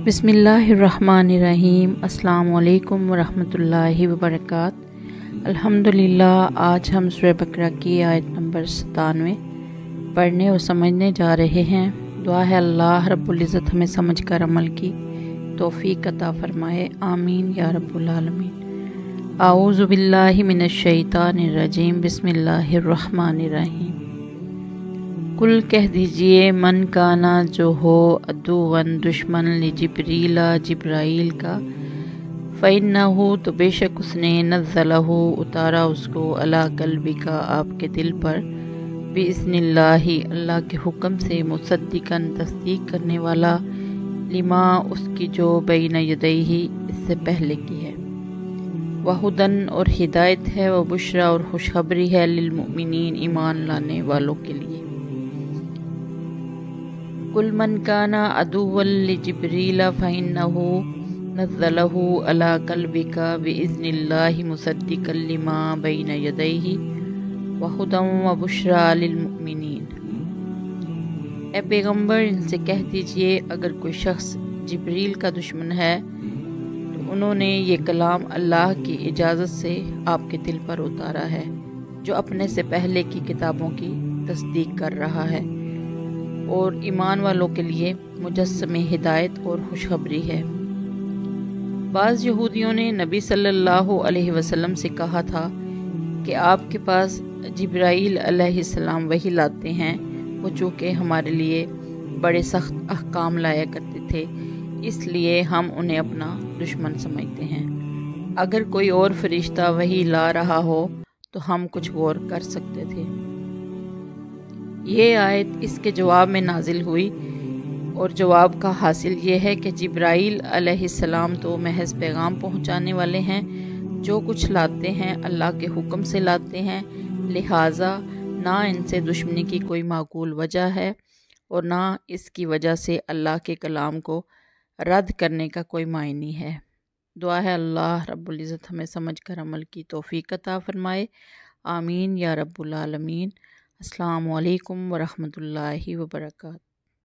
बिस्मिल्लाहिर्रहमानिर्रहीम। अस्सलाम वालेकुम वरहमतुल्लाहि वबरकात। अल्हम्दुलिल्लाह। आज हम सूरह बकरा की आयत नंबर 97 पढ़ने और समझने जा रहे हैं। दुआ है अल्लाह रब्बुल इज़्ज़त हमें समझ कर अमल की तौफीक अता फरमाए, आमीन या रब्बुल आलमीन। आऊज़ु बिल्लाहि मिनश शैतानिर रजीम। बिस्मिल्लाहिर्रहमानिर्रहीम। कुल कह दीजिए, मन काना जो हो अदुवन दुश्मन li जिब्रीला जिब्राइल का, फ़इन्नहु तो बेशक उसने नज़्ज़लहु उतारा उसको अला क़ल्बिका आपके दिल पर, बिइज़्निल्लाहि अल्लाह के हुक्म से, मुसद्दिक़न तस्दीक करने वाला, लिमा उसकी जो बैन यदैहि इससे पहले की है, वहुदन और हिदायत है, व बुशरा और खुशखबरी है, लिलमुमिनीन ईमान लाने वालों के लिए। कुल मन काना अदुव्वन लिजिब्रीला फ़इन्नहु नज़्ज़लहु अला क़ल्बिका बिइज़्निल्लाहि मुसद्दिक़न लिमा बैन यदैहि वहुदन व बुशरा लिलमुमिनीन। ए पैगम्बर, इनसे कह दीजिए, अगर कोई शख्स जिब्रील का दुश्मन है तो उन्होंने ये कलाम अल्लाह की इजाज़त से आपके दिल पर उतारा है, जो अपने से पहले की किताबों की तस्दीक कर रहा है, और ईमान वालों के लिए मुजस्समे हिदायत और खुशखबरी है। बाज़ यहूदियों ने नबी सल्लल्लाहु अलैहि वसल्लम से कहा था कि आपके पास जिब्राइल अलैहिस्सलाम वही लाते हैं, वो चूँकि हमारे लिए बड़े सख्त अहकाम लाया करते थे, इसलिए हम उन्हें अपना दुश्मन समझते हैं। अगर कोई और फरिश्ता वही ला रहा हो तो हम कुछ गौर कर सकते थे। ये आयत इसके जवाब में नाजिल हुई, और जवाब का हासिल ये है कि जिब्राइल अलैहिस्सलाम तो महज पैगाम पहुंचाने वाले हैं, जो कुछ लाते हैं अल्लाह के हुक्म से लाते हैं, लिहाजा ना इनसे दुश्मनी की कोई माकूल वजह है और ना इसकी वजह से अल्लाह के कलाम को रद्द करने का कोई मायनी है। दुआ है अल्लाह रब्बुल इज़्ज़त हमें समझ कर अमल की तौफीक अता फरमाए, आमीन या रब्बुल आलमीन। अस्सलामु अलैकुम वरहमतुल्लाहि वबरकातुहू।